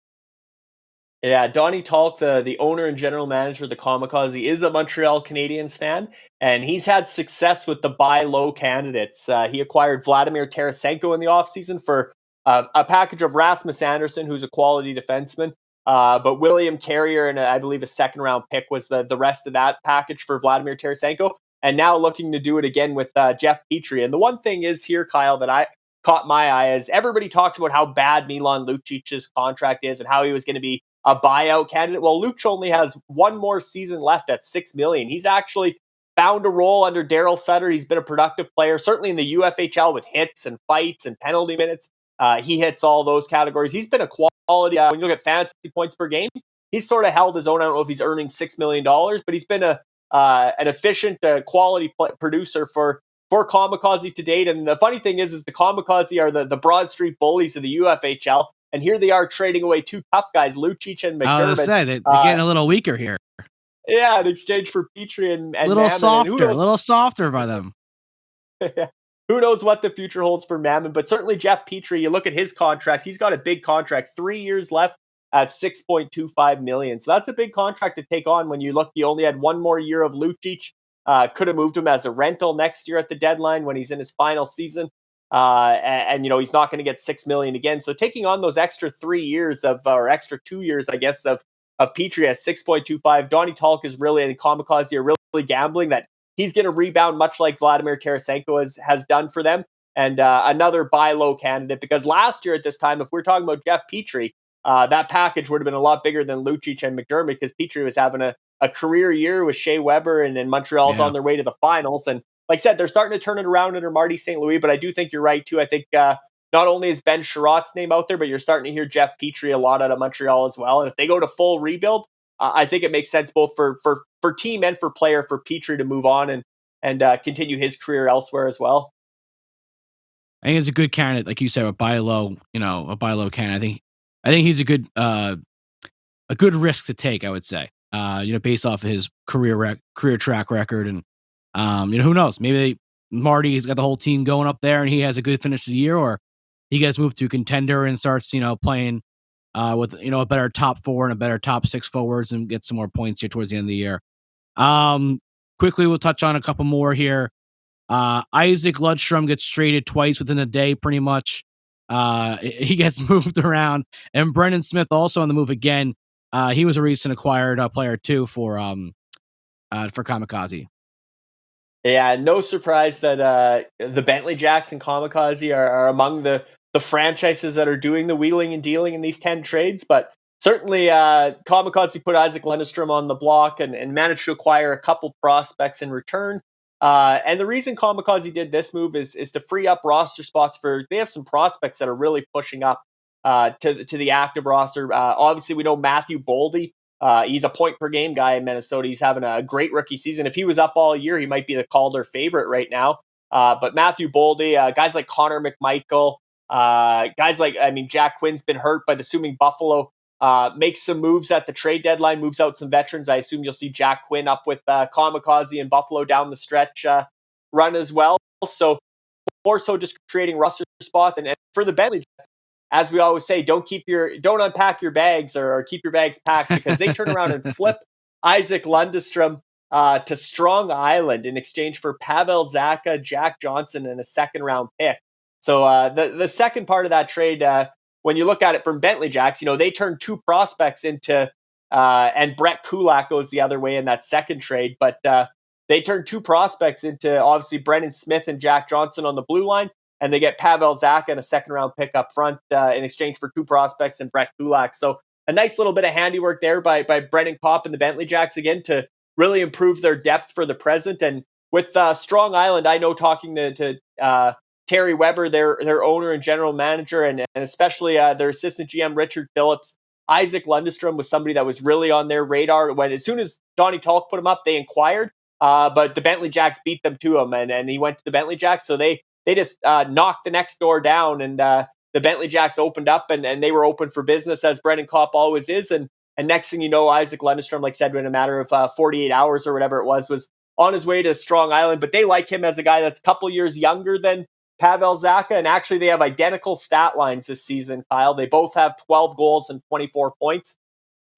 Yeah, Donnie Talk, the owner and general manager of the Kamikaze, is a Montreal Canadiens fan, and he's had success with the buy low candidates. He acquired Vladimir Tarasenko in the offseason for a package of Rasmus Andersson, who's a quality defenseman, but William Carrier and I believe a second-round pick was the rest of that package for Vladimir Tarasenko, and now looking to do it again with Jeff Petrie. And the one thing is here, Kyle, that I caught my eye is everybody talks about how bad Milan Lucic's contract is and how he was going to be a buyout candidate. Well, Luch only has one more season left at $6 million. He's actually found a role under Daryl Sutter. He's been a productive player, certainly in the UFHL with hits and fights and penalty minutes. He hits all those categories. He's been a quality, when you look at fantasy points per game, he's sort of held his own. I don't know if he's earning $6 million, but he's been an efficient, quality producer for Kamikaze to date. And the funny thing is the Kamikaze are the Broad Street bullies of the UFHL. And here they are trading away two tough guys, Lucic and McDermott. I was going to say, they're getting a little weaker here. Yeah, in exchange for Petrie and a little softer by them. Who knows what the future holds for Mammon, but certainly Jeff Petrie, you look at his contract, he's got a big contract, 3 years left at $6.25 million. So that's a big contract to take on when you look, you only had one more year of Lucic. Could have moved him as a rental next year at the deadline when he's in his final season. And he's not going to get $6 million again. So taking on those extra 3 years or extra 2 years, I guess, of Petrie at 6.25, Donnie Talk is really, and Kamikaze are really gambling that he's going to rebound much like Vladimir Tarasenko has done for them. And another buy low candidate, because last year at this time, if we're talking about Jeff Petrie, that package would have been a lot bigger than Lucic and McDermott, because Petrie was having a career year with Shea Weber and Montreal's on their way to the finals. And like I said, they're starting to turn it around under Marty St. Louis, but I do think you're right too. I think not only is Ben Sherratt's name out there, but you're starting to hear Jeff Petrie a lot out of Montreal as well. And if they go to full rebuild, I think it makes sense both for team and for player for Petrie to move on and continue his career elsewhere as well. I think it's a good candidate, like you said, a buy low candidate. I think he's a good risk to take, I would say. Based off of his career track record and Who knows? Maybe Marty's got the whole team going up there and he has a good finish to the year, or he gets moved to a contender and starts, playing with, a better top 4 and a better top 6 forwards and get some more points here towards the end of the year. Quickly, we'll touch on a couple more here. Isaac Lundstrom gets traded twice within a day, pretty much. He gets moved around, and Brendan Smith also on the move again. He was a recent acquired player too for Kamikaze. Yeah, no surprise that the Bentley Jacks and Kamikaze are among the franchises that are doing the wheeling and dealing in these 10 trades, but certainly Kamikaze put Isaac Lundstrom on the block and managed to acquire a couple prospects in return. And the reason Kamikaze did this move is to free up roster spots they have some prospects that are really pushing up to the active roster. Obviously, we know Matthew Boldy. He's a point per game guy in Minnesota. He's having a great rookie season. If he was up all year, he might be the Calder favorite right now. But Matthew Boldy, guys like Connor McMichael, Jack Quinn's been hurt, but assuming Buffalo makes some moves at the trade deadline, moves out some veterans, I assume you'll see Jack Quinn up with Kamikaze and Buffalo down the stretch run as well. So more so just creating roster spots. And for the Bentley, as we always say, don't unpack your bags or keep your bags packed, because they turn around and flip Isaac Lundstrom to Strong Island in exchange for Pavel Zacha, Jack Johnson, and a second-round pick. So the second part of that trade, when you look at it from Bentley Jacks, they turned 2 prospects into, and Brett Kulak goes the other way in that second trade, but they turned 2 prospects into, obviously, Brendan Smith and Jack Johnson on the blue line, and they get Pavel Zacha and a second-round pick up front in exchange for 2 prospects and Brett Kulak. So a nice little bit of handiwork there by Brendan Kopp and the Bentley Jacks again to really improve their depth for the present. And with Strong Island, I know talking to Terry Weber, their owner and general manager, and especially their assistant GM, Richard Phillips, Isaac Lundstrom was somebody that was really on their radar. As soon as Donnie Talk put him up, they inquired, but the Bentley Jacks beat them to him, and he went to the Bentley Jacks. So they just knocked the next door down, and the Bentley Jacks opened up, and they were open for business, as Brendan Kopp always is. And next thing you know, Isaac Lundstrom, like I said, in a matter of 48 hours or whatever it was on his way to Strong Island. But they like him as a guy that's a couple years younger than Pavel Zacha, and actually they have identical stat lines this season, Kyle. They both have 12 goals and 24 points.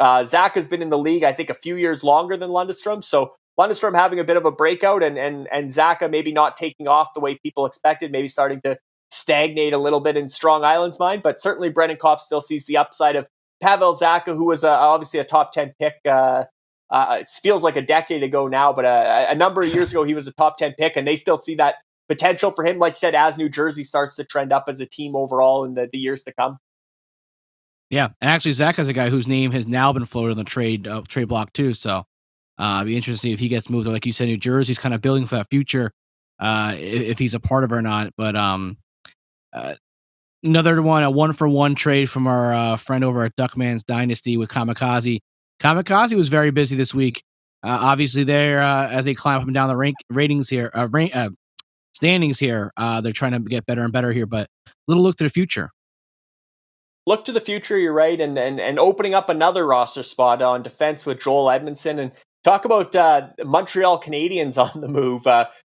Zacha's been in the league, I think, a few years longer than Lundstrom, so Lundstrom having a bit of a breakout, and Zacha maybe not taking off the way people expected, maybe starting to stagnate a little bit in Strong Island's mind, but certainly Brendan Kopp still sees the upside of Pavel Zacha, who was obviously a top 10 pick. It feels like a decade ago now, but a number of years ago, he was a top 10 pick, and they still see that potential for him, like you said, as New Jersey starts to trend up as a team overall in the years to come. Yeah, and actually Zacha's a guy whose name has now been floated on the trade block too, so it'd be interesting if he gets moved. Like you said, New Jersey's kind of building for that future, if he's a part of it or not. But another one, a 1-for-1 trade from our friend over at Duckman's Dynasty with Kamikaze. Kamikaze was very busy this week. Obviously, they're as they climb up and down the ratings here, standings here. They're trying to get better and better here, but little look to the future. Look to the future, you're right, and opening up another roster spot on defense with Joel Edmondson. And talk about Montreal Canadiens on the move.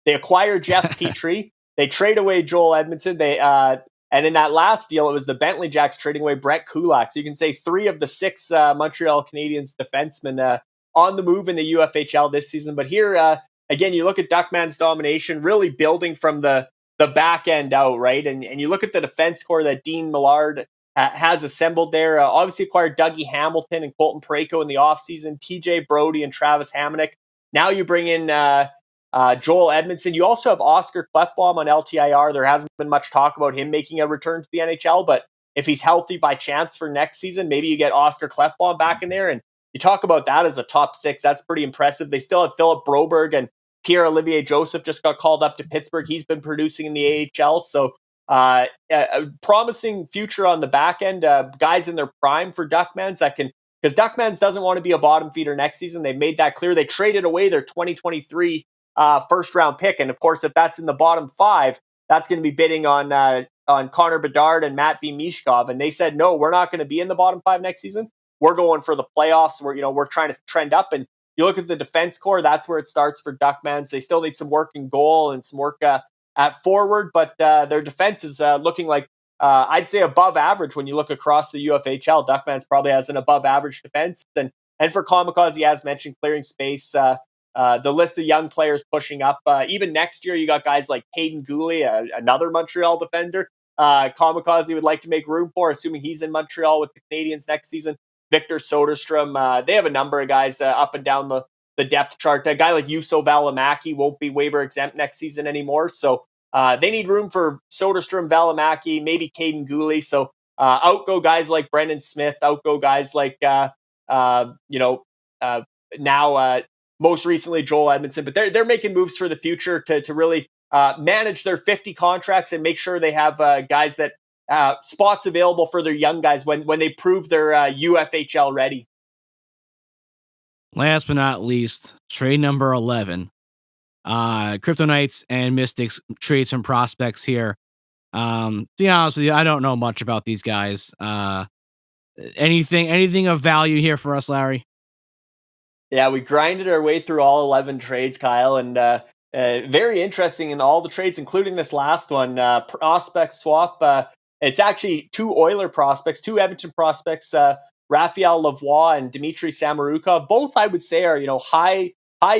They acquired Jeff Petrie. They trade away Joel Edmondson. And in that last deal, it was the Bentley Jacks trading away Brett Kulak. So you can say 3 of the 6 Montreal Canadiens defensemen on the move in the UFHL this season. But here, again, you look at Duckman's domination, really building from the back end out, right? And you look at the defense core that Dean Millard has assembled there. Obviously acquired Dougie Hamilton and Colton Parayko in the offseason, TJ Brody and Travis Hamonic. Now you bring in Joel Edmondson. You also have Oscar Klefbom on LTIR. There hasn't been much talk about him making a return to the NHL, but if he's healthy by chance for next season, maybe you get Oscar Klefbom back in there. And you talk about that as a top 6. That's pretty impressive. They still have Philip Broberg, and Pierre-Olivier Joseph just got called up to Pittsburgh. He's been producing in the AHL. So a promising future on the back end. Guys in their prime for Duckmans because Duckmans doesn't want to be a bottom feeder next season. They've made that clear. They traded away their 2023 first round pick. And of course, if that's in the bottom 5, that's going to be bidding on Connor Bedard and Matt V. Mishkov. And they said, no, we're not going to be in the bottom 5 next season. We're going for the playoffs. We're trying to trend up. And you look at the defense core, that's where it starts for Duckmans. They still need some work in goal and some work at forward, but their defense is looking like, I'd say, above average when you look across the UFHL. Duckmans probably has an above average defense. And for Kamikaze, as mentioned, clearing space, the list of young players pushing up. Even next year, you got guys like Caden Gooley, another Montreal defender. Kamikaze would like to make room for, assuming he's in Montreal with the Canadiens next season. Victor Soderstrom. They have a number of guys up and down the depth chart. A guy like Juuso Välimäki won't be waiver exempt next season anymore. So they need room for Soderstrom, Välimäki, maybe Caden Gooley. So out go guys like Brendan Smith. Out go guys like, now most recently Joel Edmondson. But they're making moves for the future to really manage their 50 contracts and make sure they have guys that spots available for their young guys when they prove they're UFHL ready. Last but not least, trade number 11. Crypto Knights and Mystics trade some prospects here. To be honest with you, I don't know much about these guys. Anything of value here for us, Larry? Yeah, we grinded our way through all 11 trades, Kyle, and very interesting in all the trades, including this last one, prospect swap. It's actually two Oiler prospects, two Edmonton prospects, Raphael Lavoie and Dmitry Samorukov. Both, I would say, are high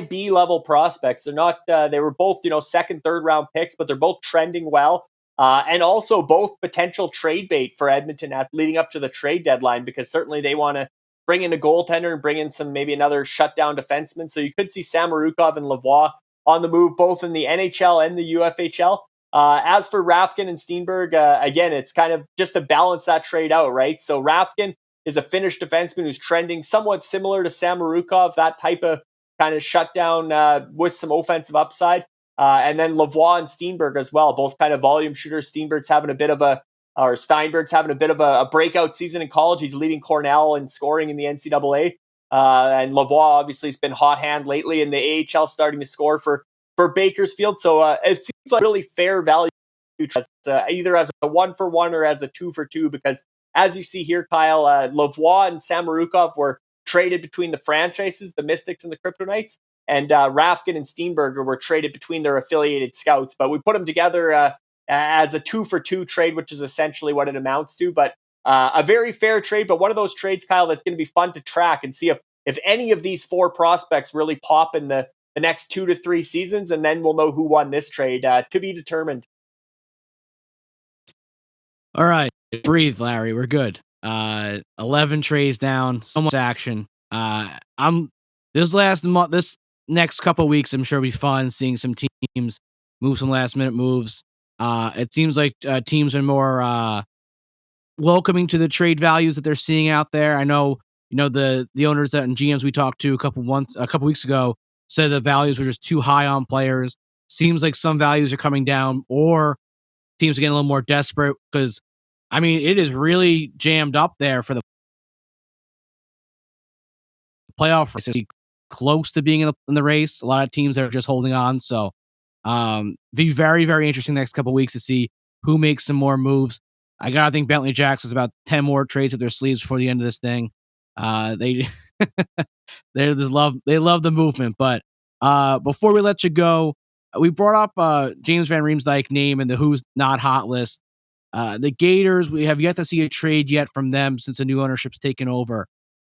B level prospects. They're not. They were both second, third round picks, but they're both trending well, and also both potential trade bait for Edmonton leading up to the trade deadline, because certainly they want to bring in a goaltender and bring in maybe another shutdown defenseman. So you could see Samorukov and Lavoie on the move, both in the NHL and the UFHL. As for Rafkin and Steenberg, again, it's kind of just to balance that trade out, right? So Rafkin is a Finnish defenseman who's trending somewhat similar to Samorukov, that type of kind of shutdown with some offensive upside. And then Lavoie and Steenberg as well, both kind of volume shooters. Steinberg's having a bit of a breakout season in college. He's leading Cornell in scoring in the NCAA. And Lavoie obviously has been hot hand lately in the AHL, starting to score for Bakersfield. So it seems like really fair value, either as a 1-for-1 or as a 2-for-2, because as you see here, Kyle, Lavoie and Samorukov were traded between the franchises, the Mystics and the Crypto Knights, and Rafkin and Steenberger were traded between their affiliated scouts. But we put them together as a 2-for-2 trade, which is essentially what it amounts to. But a very fair trade, but one of those trades, Kyle, that's going to be fun to track and see if any of these four prospects really pop in the next 2 to 3 seasons, and then we'll know who won this trade, to be determined. All right, breathe, Larry. We're good. 11 trades down, so much action. This next couple of weeks, I'm sure will be fun seeing some teams move some last minute moves. It seems like teams are more welcoming to the trade values that they're seeing out there. I know, the owners and GMs we talked to a couple weeks ago said the values were just too high on players. Seems like some values are coming down, or teams are getting a little more desperate, because it is really jammed up there for the playoff race. Close to being in the race. A lot of teams are just holding on. So be very, very interesting next couple of weeks to see who makes some more moves. I gotta think Bentley Jacks has about 10 more trades at their sleeves before the end of this thing. They love the movement. But before we let you go, we brought up James Van Riemsdyk name in the Who's Not Hot list. The Gators, we have yet to see a trade yet from them since the new ownership's taken over.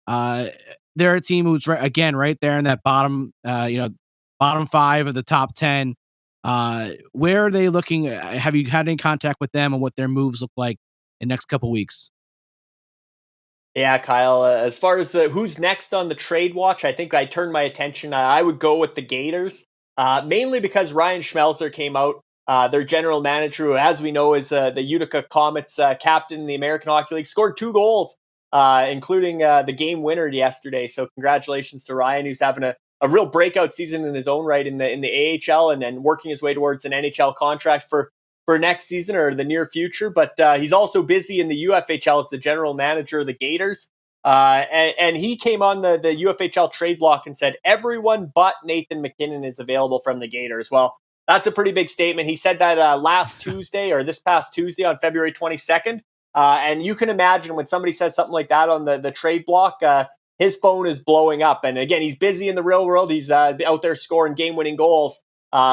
They're a team who's right there in that bottom 5 of the top 10. Where are they looking? Have you had any contact with them and what their moves look like in the next couple weeks? Yeah, Kyle, as far as who's next on the trade watch, I think I turned my attention. I would go with the Gators, mainly because Ryan Schmelzer came out, their general manager, who, as we know, is the Utica Comets captain in the American Hockey League, scored 2 goals, including the game winner yesterday. So congratulations to Ryan, who's having a real breakout season in his own right in the AHL and working his way towards an NHL contract for next season or the near future. But he's also busy in the UFHL as the general manager of the Gators. And he came on the UFHL trade block and said, everyone but Nathan MacKinnon is available from the Gators. Well, that's a pretty big statement. He said that this past Tuesday on February 22nd. And you can imagine when somebody says something like that on the trade block, his phone is blowing up. And again, he's busy in the real world. He's out there scoring game-winning goals,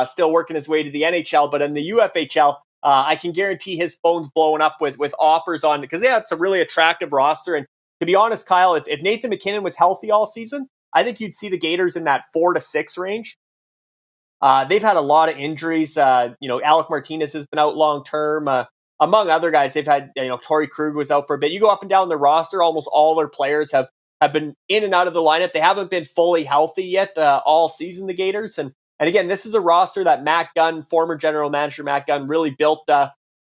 still working his way to the NHL. But in the UFHL, I can guarantee his phone's blowing up with offers on, because it's a really attractive roster. And to be honest, Kyle, if Nathan MacKinnon was healthy all season, I think you'd see the Gators in that 4 to 6 range. They've had a lot of injuries. Alec Martinez has been out long term. Among other guys, they've had, Torrey Krug was out for a bit. You go up and down the roster, almost all their players have been in and out of the lineup. They haven't been fully healthy yet all season, the Gators. And again, this is a roster that Matt Gunn, former general manager Matt Gunn, really built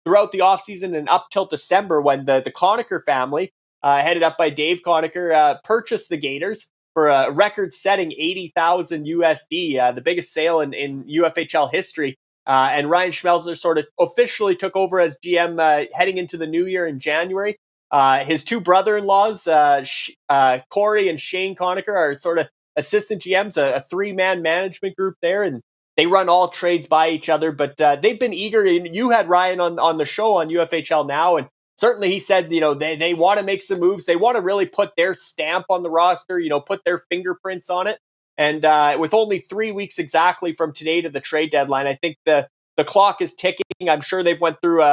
throughout the offseason and up till December, when the Conacher family, headed up by Dave Conacher, purchased the Gators for a record-setting $80,000 USD, the biggest sale in UFHL history. And Ryan Schmelzer sort of officially took over as GM heading into the new year in January. His two brother-in-laws, Corey and Shane Conacher, are sort of assistant GMs, a three-man management group there, and they run all trades by each other. But they've been eager. You had Ryan on the show on UFHL Now, and certainly he said, they want to make some moves. They want to really put their stamp on the roster, put their fingerprints on it. And with only 3 weeks exactly from today to the trade deadline, I think the clock is ticking. I'm sure they've went through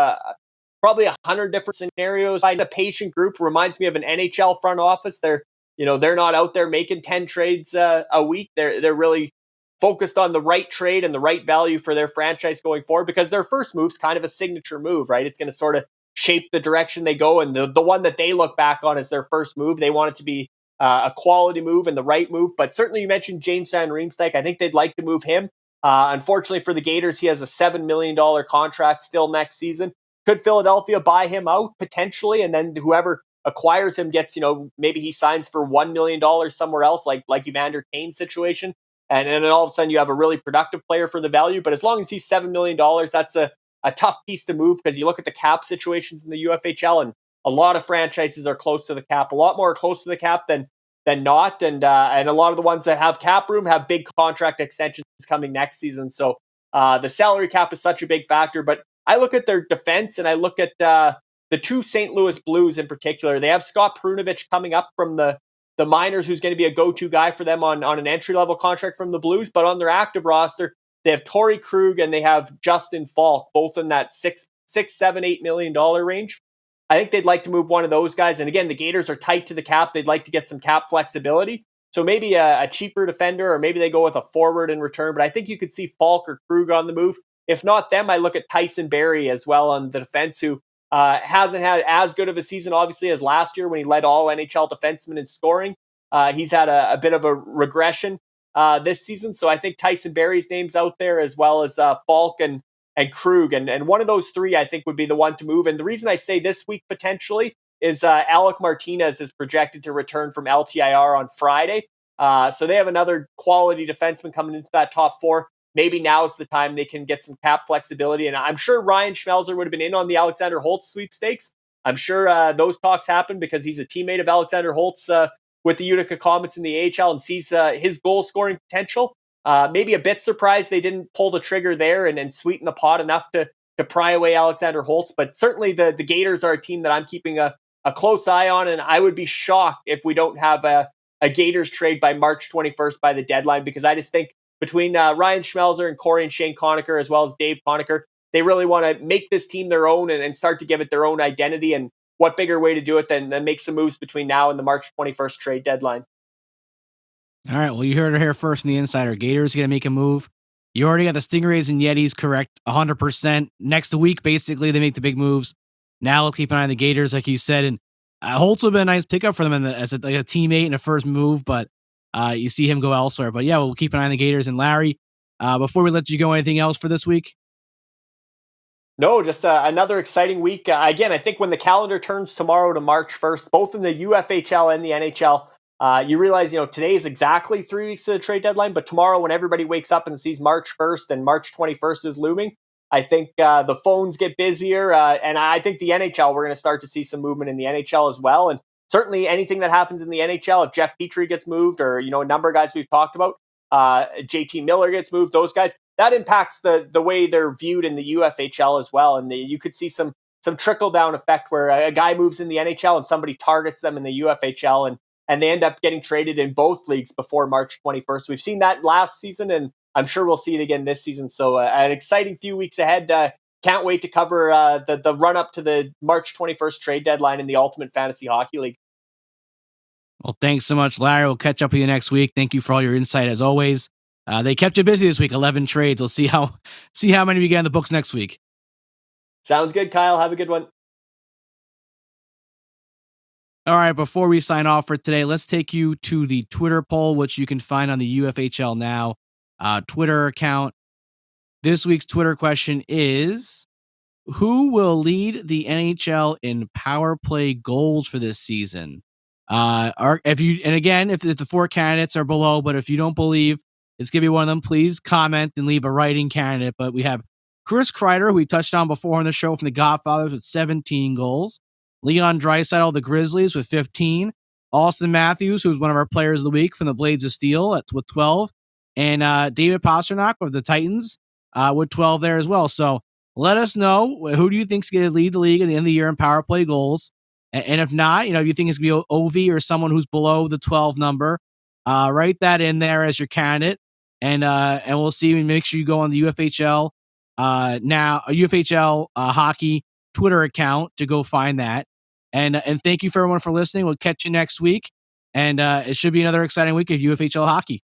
probably 100 different scenarios. Find a patient group. Reminds me of an NHL front office. They're not out there making 10 trades a week. They're really focused on the right trade and the right value for their franchise going forward, because their first move's kind of a signature move, right? It's going to sort of shape the direction they go. And the one that they look back on as their first move, they want it to be a quality move and the right move. But certainly you mentioned James Van Riemsdyk. I think they'd like to move him. Unfortunately for the Gators, he has a $7 million contract still next season. Could Philadelphia buy him out potentially? And then whoever acquires him gets, maybe he signs for $1 million somewhere else, like Evander Kane's situation. And then all of a sudden you have a really productive player for the value. But as long as he's $7 million, that's a tough piece to move, because you look at the cap situations in the UFHL, and a lot of franchises are close to the cap, a lot more close to the cap than not. And a lot of the ones that have cap room have big contract extensions coming next season. So the salary cap is such a big factor. But I look at their defense, and I look at the two St. Louis Blues in particular. They have Scott Prunovich coming up from the minors, who's going to be a go-to guy for them on an entry-level contract from the Blues. But on their active roster, they have Torrey Krug and they have Justin Falk, both in that $6, $7, $8 million range. I think they'd like to move one of those guys. And again, the Gators are tight to the cap. They'd like to get some cap flexibility. So maybe a cheaper defender, or maybe they go with a forward in return. But I think you could see Falk or Krug on the move. If not them, I look at Tyson Barrie as well on the defense, who hasn't had as good of a season, obviously, as last year when he led all NHL defensemen in scoring. He's had a bit of a regression this season. So I think Tyson Barrie's name's out there, as well as Falk and Krug. And one of those three, I think, would be the one to move. And the reason I say this week potentially is Alec Martinez is projected to return from LTIR on Friday. So they have another quality defenseman coming into that top four. Maybe now's the time they can get some cap flexibility. And I'm sure Ryan Schmelzer would have been in on the Alexander Holtz sweepstakes. I'm sure those talks happen because he's a teammate of Alexander Holtz with the Utica Comets in the AHL, and sees his goal scoring potential. Maybe a bit surprised they didn't pull the trigger there and sweeten the pot enough to pry away Alexander Holtz. But certainly the Gators are a team that I'm keeping a close eye on, and I would be shocked if we don't have a Gators trade by March 21st by the deadline, because I just think between Ryan Schmelzer and Corey and Shane Conacher, as well as Dave Conacher, they really want to make this team their own and start to give it their own identity. And what bigger way to do it than make some moves between now and the March 21st trade deadline? All right, well, you heard it here first in the Insider. Gators going to make a move. You already got the Stingrays and Yetis correct 100%. Next week, basically, they make the big moves. Now we'll keep an eye on the Gators, like you said. And Holtz would have been a nice pickup for them as a teammate in a first move, but you see him go elsewhere. But yeah, we'll keep an eye on the Gators. And Larry, before we let you go, anything else for this week? No, just another exciting week. Again, I think when the calendar turns tomorrow to March 1st, both in the UFHL and the NHL, you realize, today is exactly 3 weeks to the trade deadline, but tomorrow when everybody wakes up and sees March 1st and March 21st is looming, I think the phones get busier. And I think the NHL, we're going to start to see some movement in the NHL as well. And certainly anything that happens in the NHL, if Jeff Petrie gets moved, or, a number of guys we've talked about, JT Miller gets moved, those guys, that impacts the way they're viewed in the UFHL as well. And you could see some trickle down effect where a guy moves in the NHL and somebody targets them in the UFHL. And and they end up getting traded in both leagues before March 21st. We've seen that last season, and I'm sure we'll see it again this season. So an exciting few weeks ahead. Can't wait to cover the run up to the March 21st trade deadline in the Ultimate Fantasy Hockey League. Well, thanks so much, Larry. We'll catch up with you next week. Thank you for all your insight as always. They kept you busy this week, 11 trades. We'll see how many we get in the books next week. Sounds good, Kyle. Have a good one. All right, before we sign off for today, let's take you to the Twitter poll, which you can find on the UFHL Now Twitter account. This week's Twitter question is, who will lead the NHL in power play goals for this season? If the 4 candidates are below, but if you don't believe it's going to be one of them, please comment and leave a writing candidate. But we have Chris Kreider, who we touched on before on the show from the Godfathers, with 17 goals. Leon Draisaitl of the Grizzlies with 15. Austin Matthews, who's one of our players of the week from the Blades of Steel, with 12. And David Pastrnak of the Titans with 12 there as well. So let us know, who do you think is going to lead the league at the end of the year in power play goals? And if not, if you think it's going to be Ovi or someone who's below the 12 number, write that in there as your candidate. And we'll see. Make sure you go on the UFHL UFHL hockey Twitter account to go find that. And thank you for everyone for listening. We'll catch you next week. And it should be another exciting week of UFHL hockey.